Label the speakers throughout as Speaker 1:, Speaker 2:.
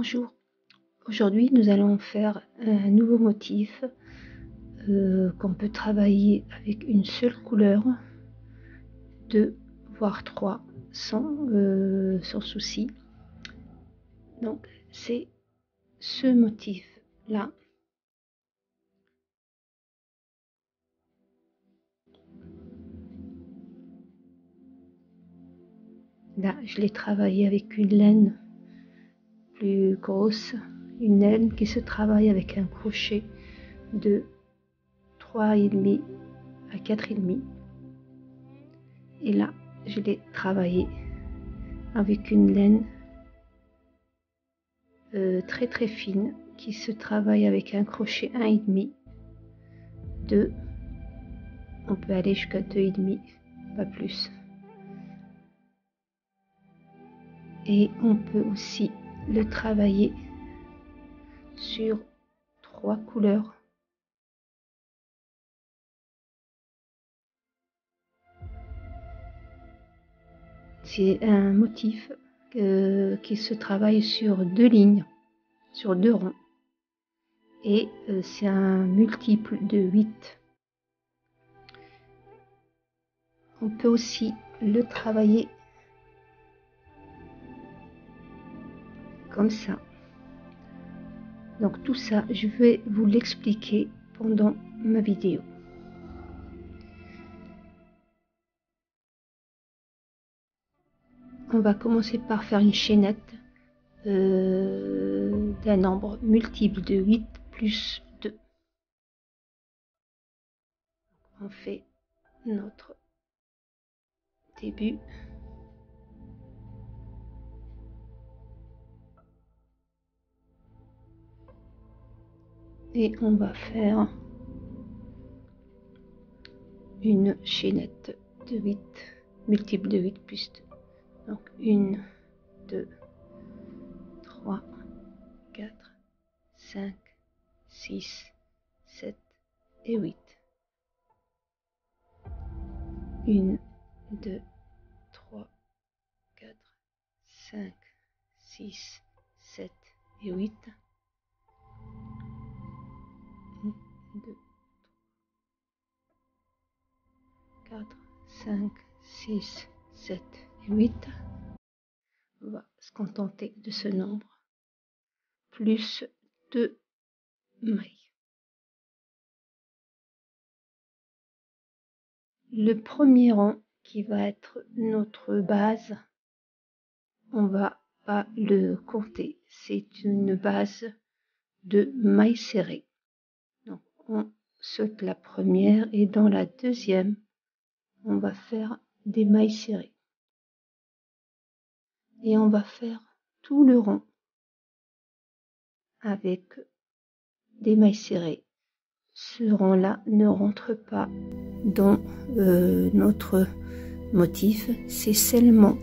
Speaker 1: Bonjour, aujourd'hui nous allons faire un nouveau motif qu'on peut travailler avec une seule couleur, 2 voire 3 sans souci. Donc c'est ce motif là. Là je l'ai travaillé avec une laine plus grosse, une laine qui se travaille avec un crochet de 3,5 à 4,5. Et là je l'ai travaillé avec une laine très fine qui se travaille avec un crochet 1,5, 2, on peut aller jusqu'à 2,5, pas plus. Et on peut aussi le travailler sur 3 couleurs. C'est un motif qui se travaille sur 2 lignes, sur 2 ronds. Et c'est un multiple de 8. On peut aussi le travailler comme ça. Donc tout ça, je vais vous l'expliquer pendant ma vidéo. On va commencer par faire une chaînette d'un nombre multiple de 8 plus 2. On fait notre début. Et on va faire une chaînette de 8, multiple de 8 plus 2. Donc 1, 2, 3, 4, 5, 6, 7 et 8. 1, 2, 3, 4, 5, 6, 7 et 8. 1, 2, 4, 5, 6, 7 et 8. On va se contenter de ce nombre, plus 2 mailles. Le premier rang qui va être notre base, on va pas le compter, c'est une base de mailles serrées. Donc on saute la première et dans la deuxième, on va faire des mailles serrées. Et on va faire tout le rang avec des mailles serrées. Ce rang-là ne rentre pas dans notre motif, c'est seulement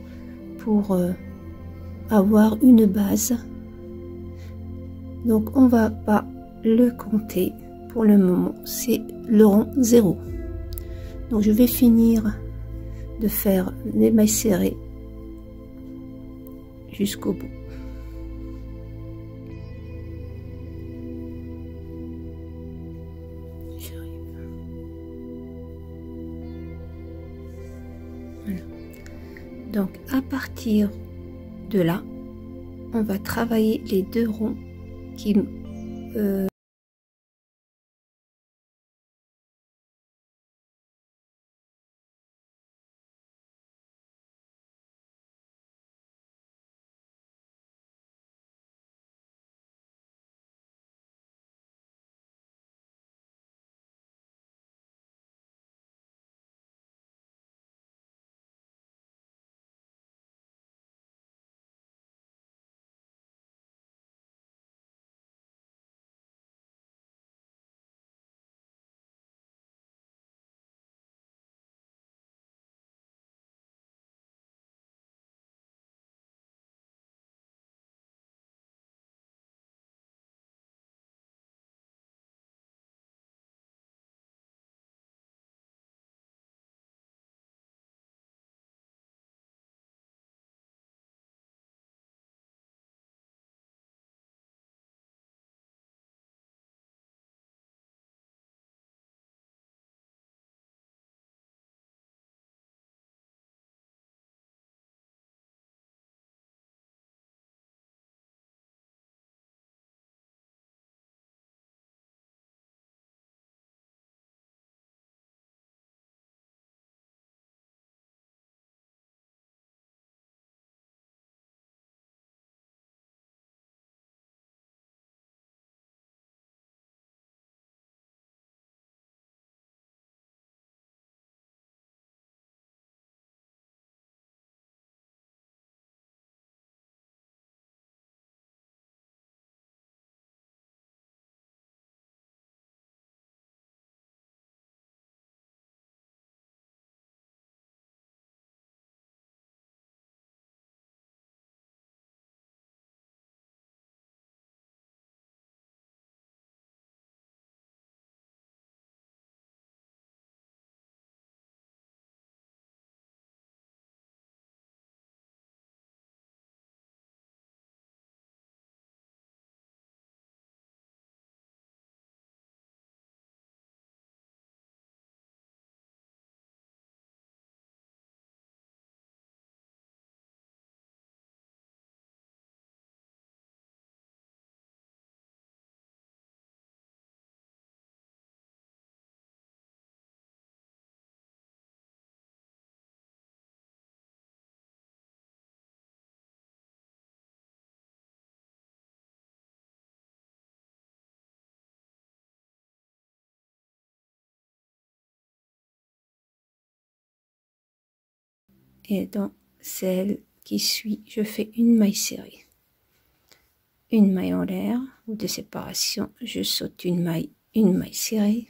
Speaker 1: pour avoir une base. Donc on va pas le compter pour le moment, c'est le rang 0. Donc je vais finir de faire les mailles serrées jusqu'au bout. Voilà. Donc à partir de là, on va travailler les 2 ronds qui et dans celle qui suit, je fais une maille serrée. Une maille en l'air ou de séparation, je saute une maille serrée.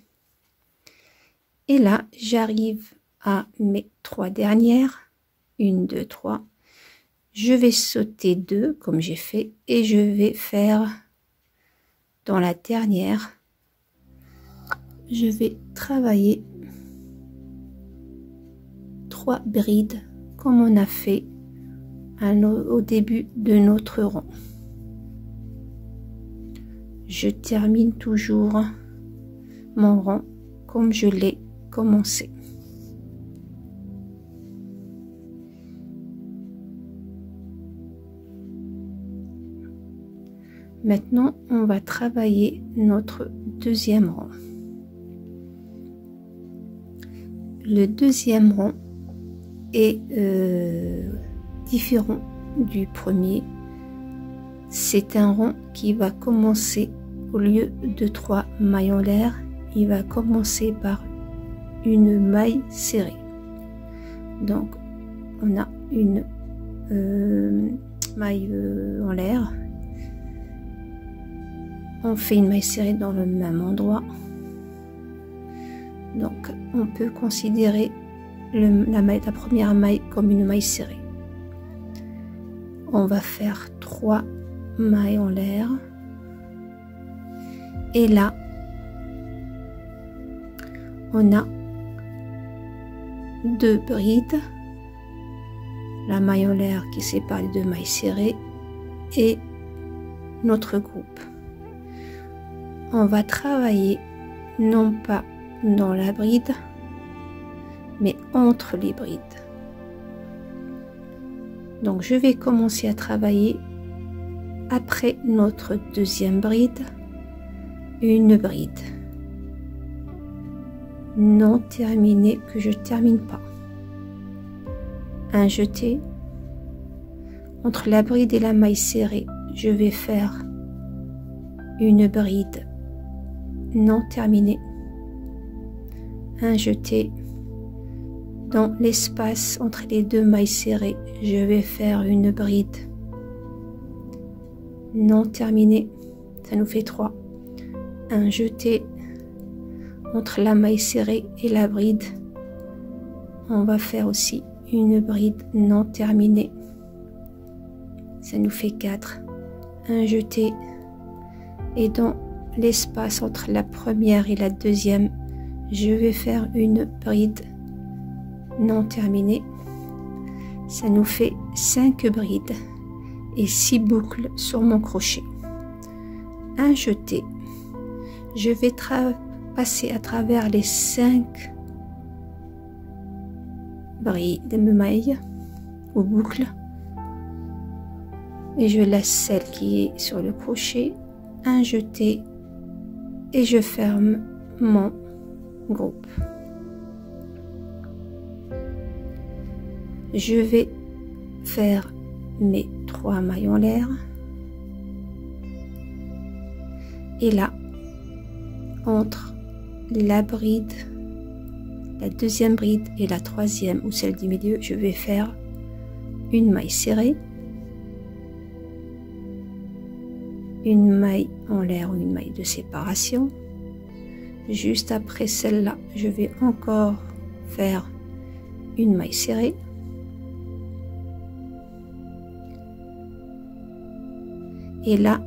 Speaker 1: Et là, j'arrive à mes 3 dernières. 1, 2, 3. Je vais sauter 2 comme j'ai fait et je vais faire dans la dernière. Je vais travailler 3 brides comme on a fait au début de notre rond. Je termine toujours mon rond comme je l'ai commencé. Maintenant, on va travailler notre deuxième rond. Le deuxième rond est différent du premier. C'est un rond qui va commencer au lieu de 3 mailles en l'air, il va commencer par une maille serrée. Donc, on a une maille en l'air. On fait une maille serrée dans le même endroit. Donc, on peut considérer la première maille comme une maille serrée. On va faire 3 mailles en l'air. Et là, on a 2 brides. La maille en l'air qui sépare les 2 mailles serrées et notre groupe. On va travailler non pas dans la bride, mais entre les brides. Donc je vais commencer à travailler après notre deuxième bride, une bride non terminée que je termine pas. Un jeté. Entre la bride et la maille serrée, je vais faire une bride non terminée. Un jeté. Dans l'espace entre les 2 mailles serrées, je vais faire une bride non terminée. Ça nous fait 3. Un jeté. Entre la maille serrée et la bride, on va faire aussi une bride non terminée. Ça nous fait 4. Un jeté. Et dans l'espace entre la première et la deuxième, je vais faire une bride non terminée. Ça nous fait 5 brides et 6 boucles sur mon crochet. Un jeté. Je vais passer à travers les 5 brides de mailles ou boucles et je laisse celle qui est sur le crochet. Un jeté et je ferme mon groupe. Je vais faire mes 3 mailles en l'air et là, entre la bride, la deuxième bride et la troisième ou celle du milieu, je vais faire une maille serrée, une maille en l'air ou une maille de séparation. Juste après celle-là, je vais encore faire une maille serrée. Et là,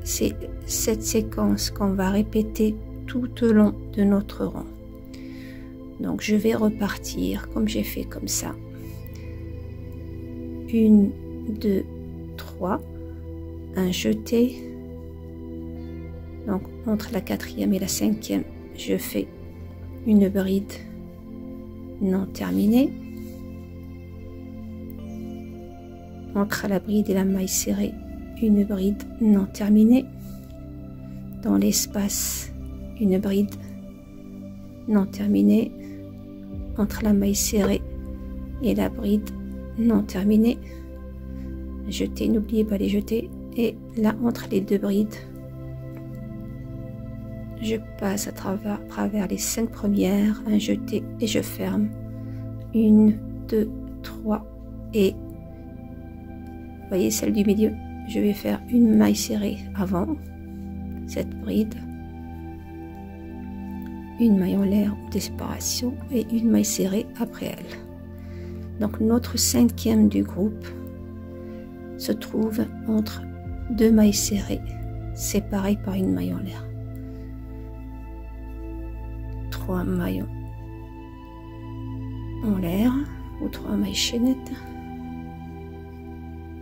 Speaker 1: c'est cette séquence qu'on va répéter tout au long de notre rond. Donc je vais repartir comme j'ai fait comme ça. 1, 2, 3, un jeté. Donc entre la 4e et la 5e, je fais une bride non terminée. Entre la bride et la maille serrée, une bride non terminée. Dans l'espace, une bride non terminée. Entre la maille serrée et la bride non terminée. Jeter, n'oubliez pas les jeter. Et là, entre les 2 brides, je passe à travers les 5 premières, un jeté et je ferme. 1, 2, 3 et vous voyez celle du milieu, je vais faire une maille serrée avant cette bride, une maille en l'air de séparation et une maille serrée après elle. Donc notre cinquième du groupe se trouve entre deux mailles serrées séparées par une maille en l'air. 3 mailles en l'air ou 3 mailles chaînettes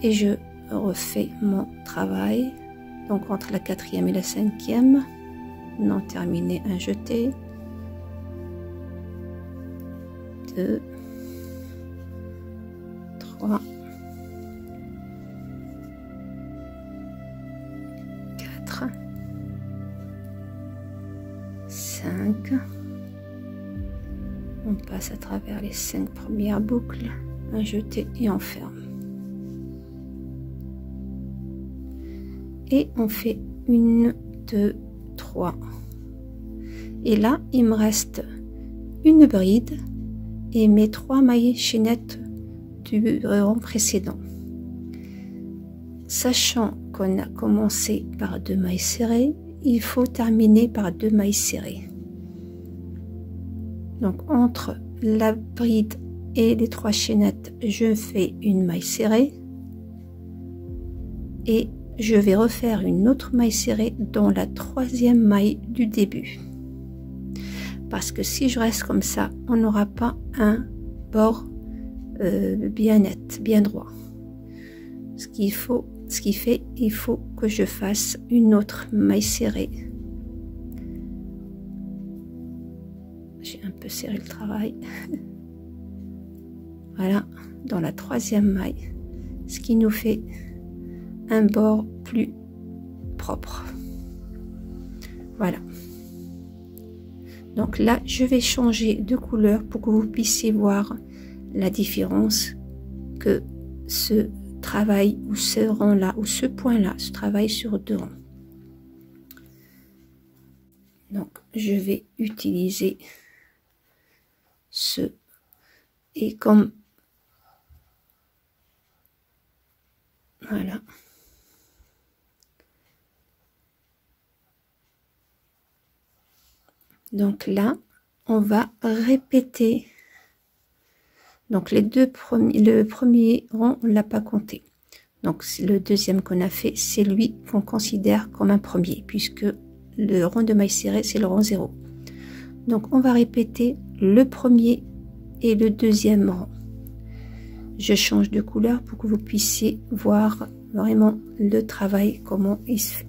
Speaker 1: et je refais mon travail. Donc entre la quatrième et la cinquième, non terminé, un jeté, 2, 3, 4, 5. On passe à travers les 5 premières boucles, un jeté et on ferme. Et on fait 1, 2, 3. Et là, il me reste une bride et mes 3 mailles chaînettes du rang précédent. Sachant qu'on a commencé par 2 mailles serrées, il faut terminer par 2 mailles serrées. Donc entre la bride et les 3 chaînettes, je fais une maille serrée et je vais refaire une autre maille serrée dans la 3e maille du début. Parce que si je reste comme ça, on n'aura pas un bord bien net, bien droit. Ce qu'il fait, il faut que je fasse une autre maille serrée. J'ai un peu serré le travail. Voilà, dans la 3e maille, ce qui nous fait un bord plus propre. Voilà. Donc là, je vais changer de couleur pour que vous puissiez voir la différence que ce travail ou ce rang là ou ce point là se travaille sur 2 rangs. Donc je vais utiliser ce et comme voilà. Donc là, on va répéter. Donc les deux premiers, le premier rang, on l'a pas compté. Donc le deuxième qu'on a fait, c'est lui qu'on considère comme un premier, puisque le rang de maille serrée, c'est le rang 0. Donc on va répéter le premier et le deuxième rang. Je change de couleur pour que vous puissiez voir vraiment le travail, comment il se fait.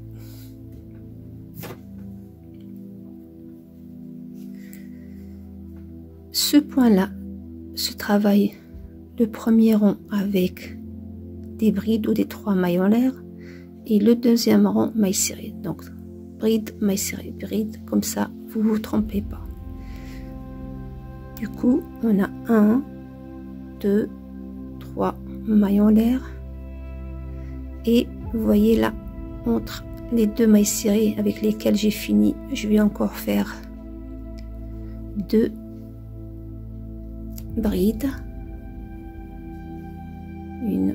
Speaker 1: Ce point-là se travaille le premier rang avec des brides ou des 3 mailles en l'air et le deuxième rang maille serrée. Donc bride, maille serrée, bride, comme ça vous vous trompez pas. Du coup on a 1, 2, 3 mailles en l'air et vous voyez là entre les 2 mailles serrées avec lesquelles j'ai fini, je vais encore faire 2 brides, 1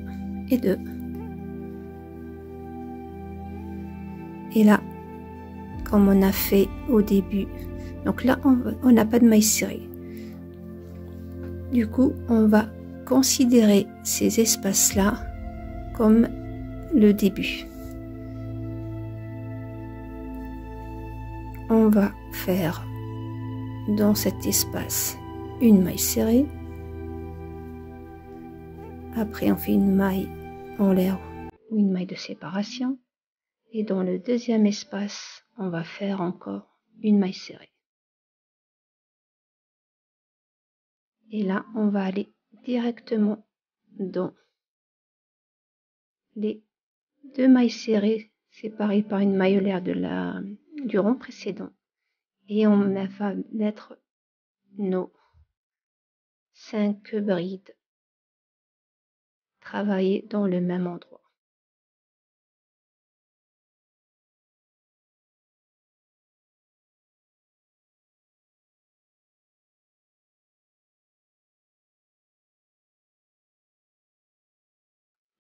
Speaker 1: et 2, et là comme on a fait au début, donc là on n'a pas de maille serrée, du coup on va considérer ces espaces là comme le début. On va faire dans cet espace une maille serrée, après on fait une maille en l'air ou une maille de séparation, et dans le deuxième espace on va faire encore une maille serrée. Et là on va aller directement dans les 2 mailles serrées séparées par une maille en l'air du rang précédent, et on va mettre nos 5 brides travailler dans le même endroit.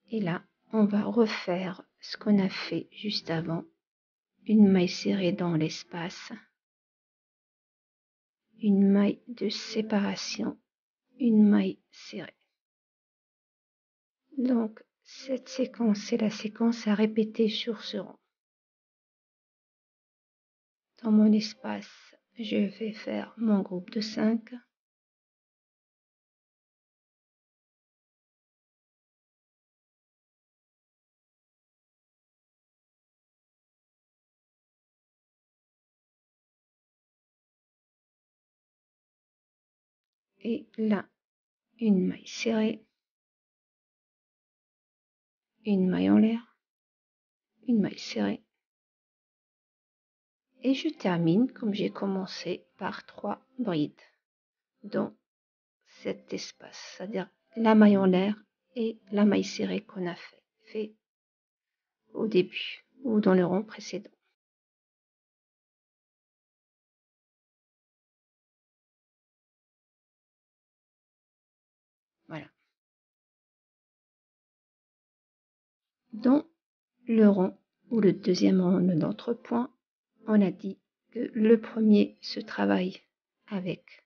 Speaker 1: Et là, on va refaire ce qu'on a fait juste avant. Une maille serrée dans l'espace, une maille de séparation, une maille serrée. Donc, cette séquence, c'est la séquence à répéter sur ce rang. Dans mon espace, je vais faire mon groupe de 5. Et là, une maille serrée, une maille en l'air, une maille serrée. Et je termine comme j'ai commencé par 3 brides dans cet espace, c'est-à-dire la maille en l'air et la maille serrée qu'on a fait au début ou dans le rang précédent. Voilà. Dans le rang ou le deuxième rang de notre point, on a dit que le premier se travaille avec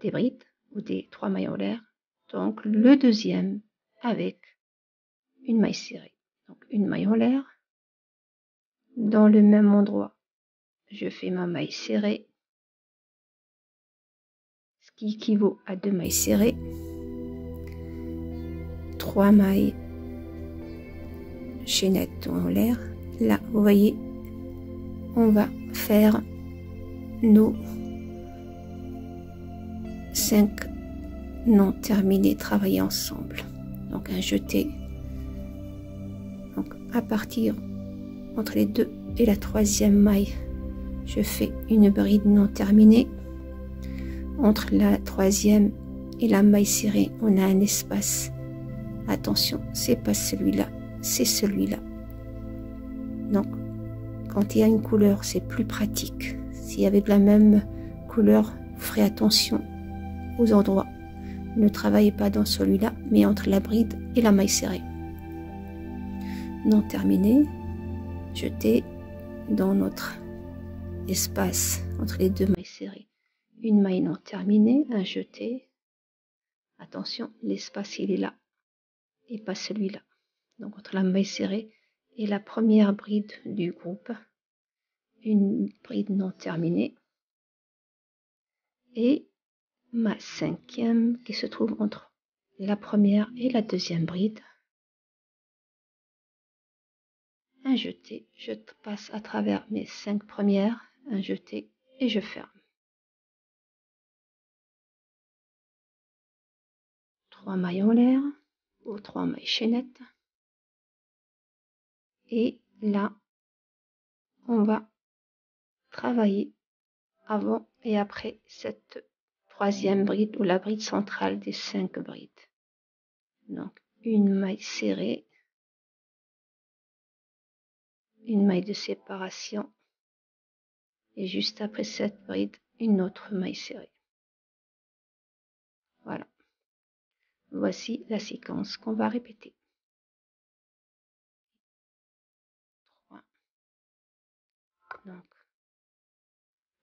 Speaker 1: des brides ou des 3 mailles en l'air, donc le deuxième avec une maille serrée. Donc une maille en l'air, dans le même endroit, je fais ma maille serrée, ce qui équivaut à 2 mailles serrées, 3 mailles chaînettes en l'air. Là, vous voyez, on va faire nos 5 non terminés travaillés ensemble. Donc un jeté. Donc à partir entre les 2 et la 3e maille, je fais une bride non terminée. Entre la 3e et la maille serrée, on a un espace. Attention, c'est pas celui-là, c'est celui-là. Donc, quand il y a une couleur, c'est plus pratique. S'il y avait de la même couleur, vous ferez attention aux endroits. Ne travaillez pas dans celui-là, mais entre la bride et la maille serrée. Non terminé, jetez dans notre espace entre les 2 mailles serrées. Une maille non terminée, un jeté. Attention, l'espace il est là et pas celui-là. Donc entre la maille serrée et la première bride du groupe, une bride non terminée et ma 5e qui se trouve entre la première et la 2e bride. Un jeté, je passe à travers mes 5 premières, un jeté et je ferme. 3 mailles en l'air ou 3 mailles chaînettes. Et là, on va travailler avant et après cette 3e bride ou la bride centrale des 5 brides. Donc une maille serrée, une maille de séparation et juste après cette bride, une autre maille serrée. Voilà. Voici la séquence qu'on va répéter. 3. Donc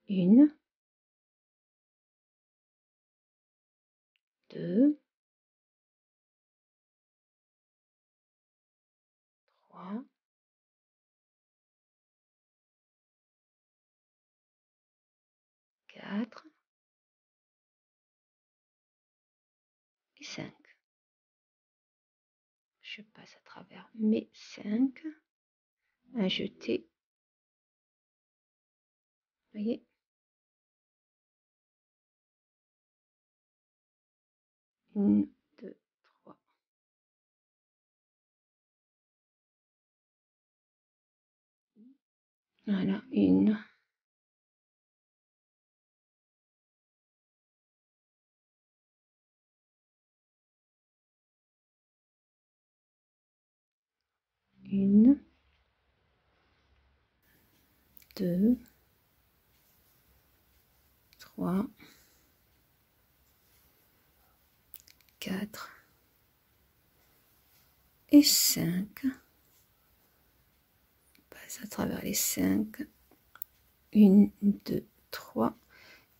Speaker 1: 1, 2, 3, 4 et 5. Je passe à travers mes 5, un jeté. Vous voyez, 1, 2, 3. Voilà, 1, 1, 2, 3, 4 et 5. Passe à travers les 5. 1, 2, 3.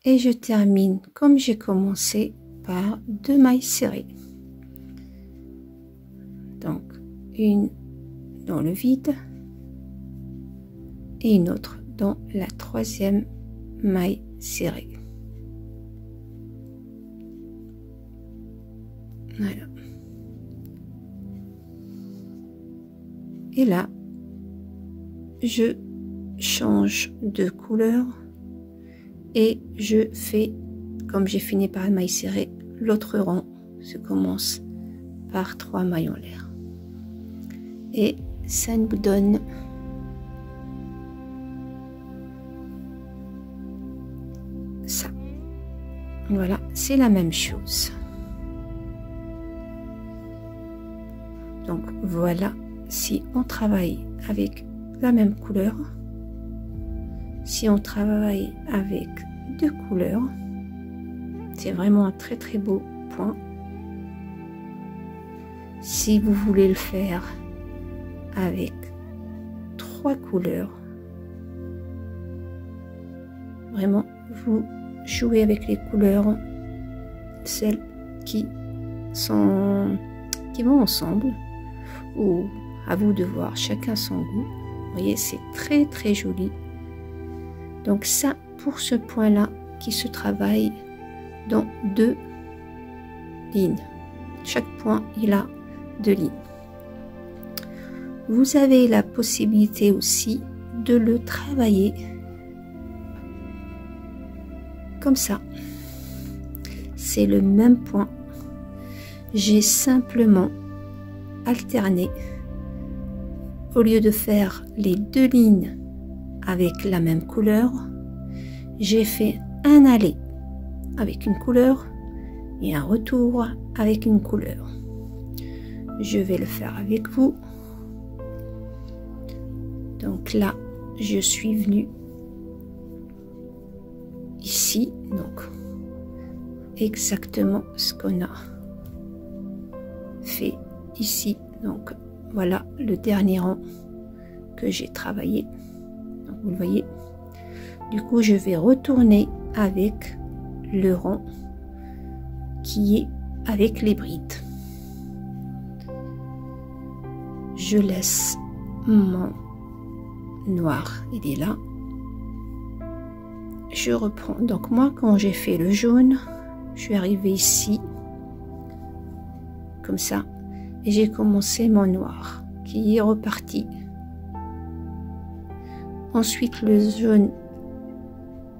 Speaker 1: Et je termine comme j'ai commencé par 2 mailles serrées. Donc, une dans le vide et une autre dans la 3e maille serrée. Voilà. Et là, je change de couleur et je fais, comme j'ai fini par une maille serrée, l'autre rang se commence par 3 mailles en l'air. Et ça nous donne ça. Voilà, c'est la même chose. Donc voilà, si on travaille avec la même couleur, si on travaille avec 2 couleurs, c'est vraiment un très très beau point. Si vous voulez le faire avec 3 couleurs, vraiment vous jouez avec les couleurs, celles qui vont ensemble, ou à vous de voir, chacun son goût. Vous voyez, c'est très très joli. Donc ça, pour ce point là qui se travaille dans 2 lignes, chaque point il a 2 lignes. Vous avez la possibilité aussi de le travailler comme ça. C'est le même point, j'ai simplement alterné. Au lieu de faire les 2 lignes avec la même couleur, j'ai fait un aller avec une couleur et un retour avec une couleur. Je vais le faire avec vous. Donc là, je suis venue ici, donc exactement ce qu'on a fait ici. Donc voilà le dernier rang que j'ai travaillé. Donc, vous le voyez. Du coup, je vais retourner avec le rang qui est avec les brides. Je laisse mon noir, il est là. Je reprends. Donc moi, quand j'ai fait le jaune, je suis arrivée ici, comme ça, et j'ai commencé mon noir qui est reparti. Ensuite, le jaune,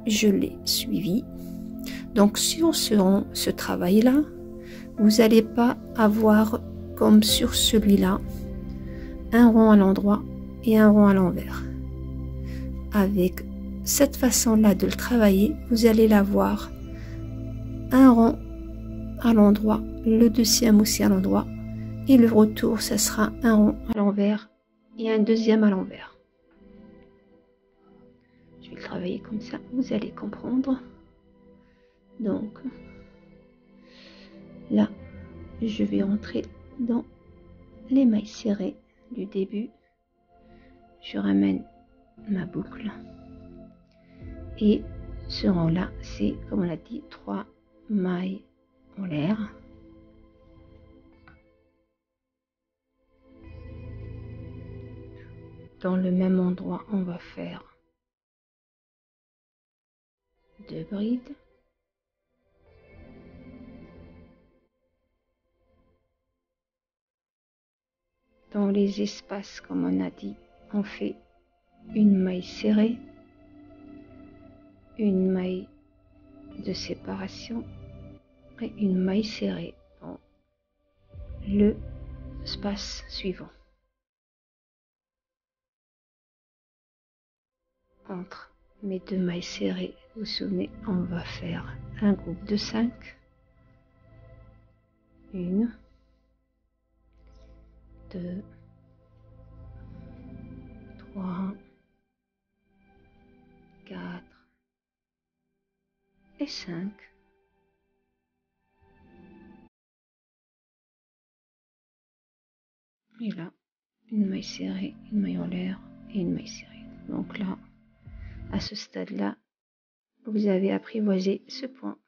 Speaker 1: je l'ai suivi. Donc sur ce travail-là, vous n'allez pas avoir comme sur celui-là un rond à l'endroit et un rond à l'envers. Avec cette façon-là de le travailler, vous allez l'avoir un rond à l'endroit, le deuxième aussi à l'endroit, et le retour, ça sera un rond à l'envers et un deuxième à l'envers. Je vais le travailler comme ça, vous allez comprendre. Donc là, je vais entrer dans les mailles serrées du début. Je ramène ma boucle. Et ce rang-là, c'est, comme on l'a dit, 3 mailles en l'air. Dans le même endroit, on va faire 2 brides. Dans les espaces, comme on a dit, on fait une maille serrée, une maille de séparation et une maille serrée dans le espace suivant. Entre mes 2 mailles serrées, vous vous souvenez, on va faire un groupe de 5. 1, 2, 3, 4 et 5. Et là, une maille serrée, une maille en l'air et une maille serrée. Donc là, à ce stade-là, vous avez apprivoisé ce point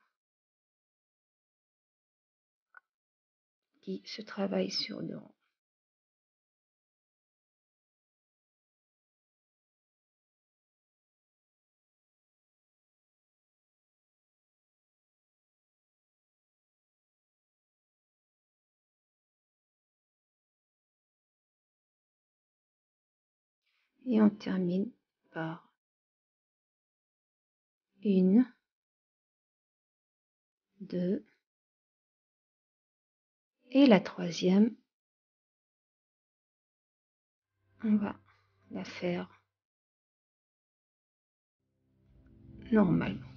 Speaker 1: qui se travaille sur 2 rangs. Et on termine par une, 2, et la troisième, on va la faire normalement.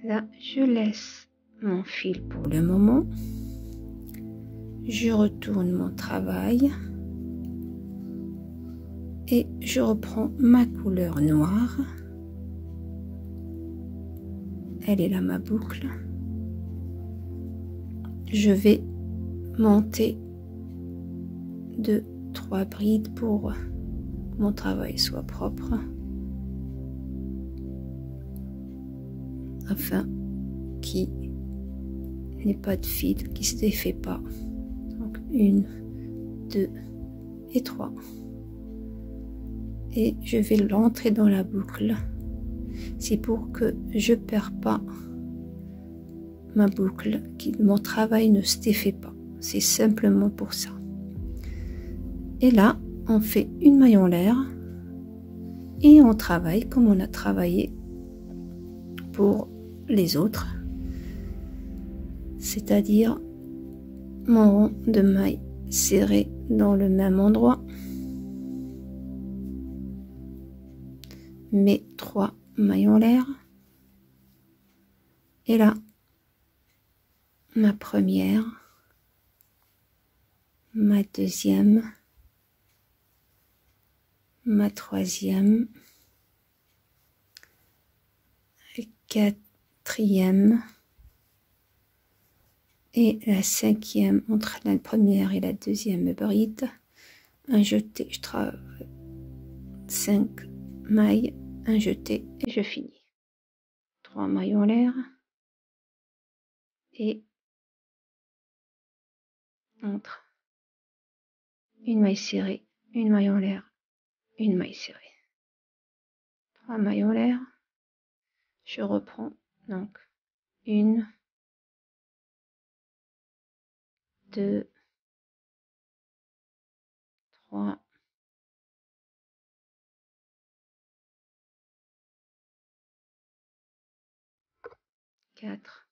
Speaker 1: Là, je laisse mon fil pour le moment. Je retourne mon travail et je reprends ma couleur noire. Elle est là, ma boucle. Je vais monter 2-3 brides pour que mon travail soit propre, afin qu'il n'y ait pas de fil qui se défait pas. Donc 1, 2 et 3. Et je vais l'entrer dans la boucle. C'est pour que je ne perds pas ma boucle, que mon travail ne se défait pas. C'est simplement pour ça. Et là, on fait une maille en l'air et on travaille comme on a travaillé pour les autres, c'est-à-dire mon rond de mailles serré dans le même endroit, mes 3 mailles en l'air, et là ma première, ma deuxième, ma troisième, quatrième et la cinquième entre la première et la deuxième bride. Un jeté, je travaille 5 mailles, un jeté et je finis. 3 mailles en l'air et entre une maille serrée, une maille en l'air, une maille serrée. 3 mailles en l'air, je reprends donc 1, 2, 3, 4,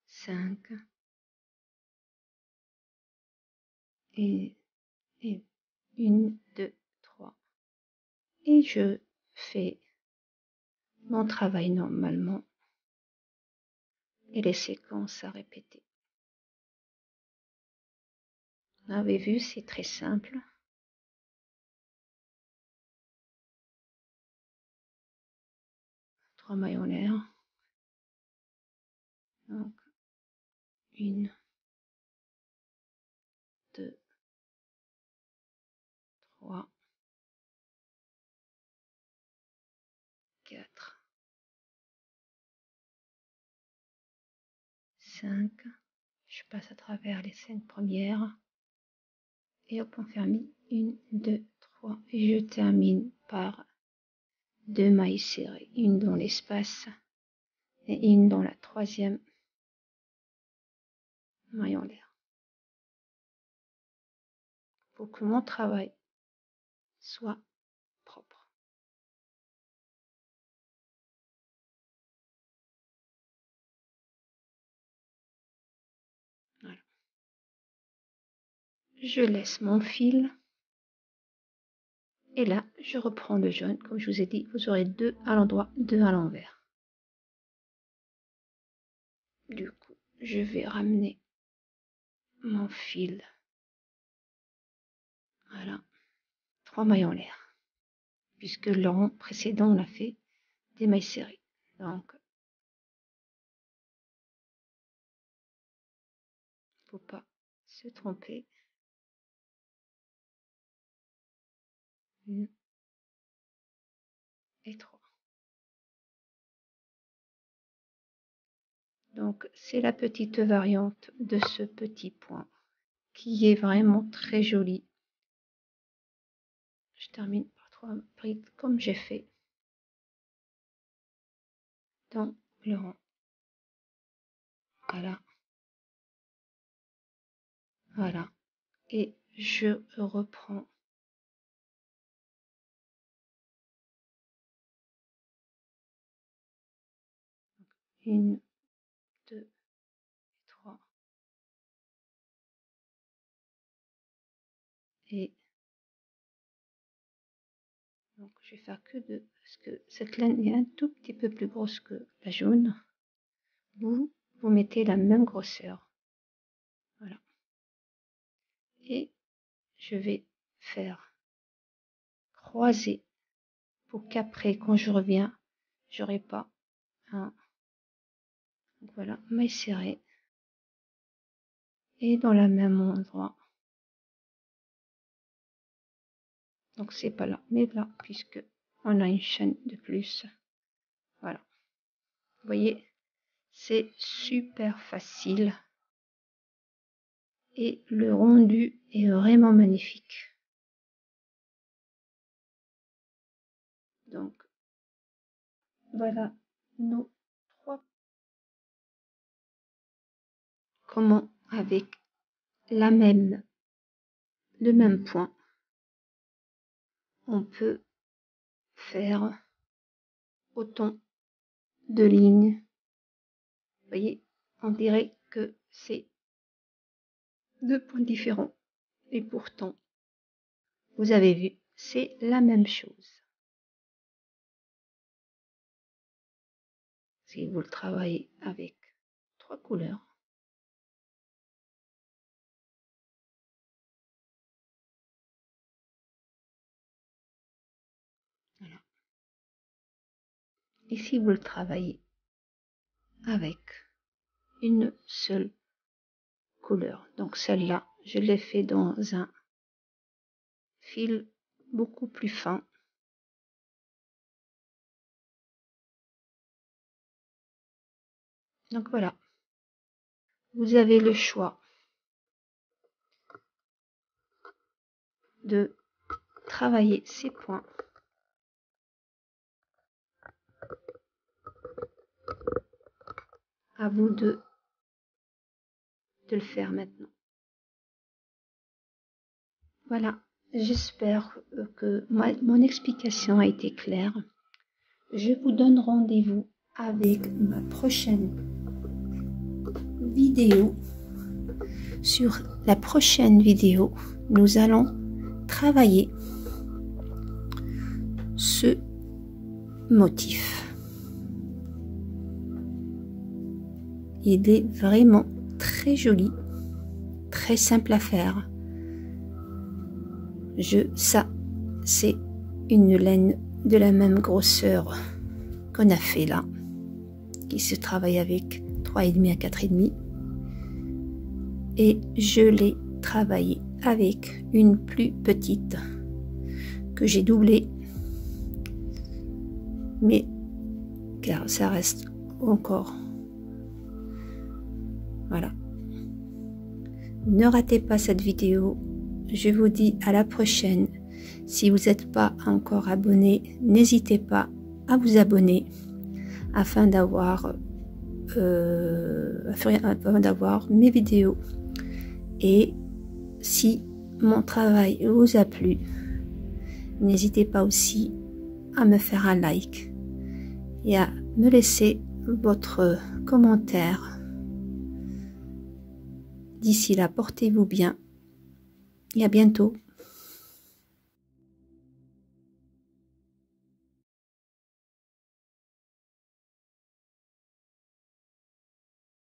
Speaker 1: 5 et 1, 2, 3. Et je fais mon travail normalement et les séquences à répéter. Vous avez vu, c'est très simple. Trois mailles en l'air. Donc, 1, 2, 3, 4, 5. Je passe à travers les 5 premières. Et hop, on ferme 1, 2, 3. Et je termine par 2 mailles serrées. Une dans l'espace et une dans la troisième maille en l'air. Pour que mon travail soit propre. Voilà. Je laisse mon fil. Et là, je reprends le jaune. Comme je vous ai dit, vous aurez 2 à l'endroit, 2 à l'envers. Du coup, je vais ramener mon fil. Voilà. 3 mailles en l'air. Puisque le rang précédent, on a fait des mailles serrées. Donc, faut pas se tromper. 1 et 3. Donc c'est la petite variante de ce petit point qui est vraiment très joli. Je termine par 3 brides comme j'ai fait dans le rang. Voilà. Voilà. Et je reprends. 1, 2, 3. Et donc je vais faire que 2 parce que cette laine est un tout petit peu plus grosse que la jaune. Vous mettez la même grosseur. Voilà. Et je vais faire croiser pour qu'après, quand je reviens, j'aurai pas un. Donc voilà, maille serrée. Et dans le même endroit. Donc c'est pas là, mais là, puisque on a une chaîne de plus. Voilà. Vous voyez, c'est super facile. Et le rendu est vraiment magnifique. Donc, voilà nos 3. Comment avec le même point, on peut faire autant de lignes. Vous voyez, on dirait que c'est 2 points différents. Et pourtant, vous avez vu, c'est la même chose. Si vous le travaillez avec 3 couleurs. Voilà. Et si vous le travaillez avec une seule couleur, donc celle-là, je l'ai fait dans un fil beaucoup plus fin. Donc voilà, vous avez le choix de travailler ces points à vous de le faire maintenant. Voilà, j'espère que mon explication a été claire. Je vous donne rendez-vous avec ma prochaine vidéo. Sur la prochaine vidéo, nous allons travailler ce motif. Il est vraiment très joli, très simple à faire. Ça, c'est une laine de la même grosseur qu'on a fait là, qui se travaille avec 3,5 à 4,5. Et je l'ai travaillé avec une plus petite que j'ai doublée, mais car ça reste encore. Voilà. Ne ratez pas cette vidéo. Je vous dis à la prochaine. Si vous n'êtes pas encore abonné, n'hésitez pas à vous abonner afin d'avoir mes vidéos. Et si mon travail vous a plu, n'hésitez pas aussi à me faire un like et à me laisser votre commentaire. D'ici là, portez-vous bien et à bientôt.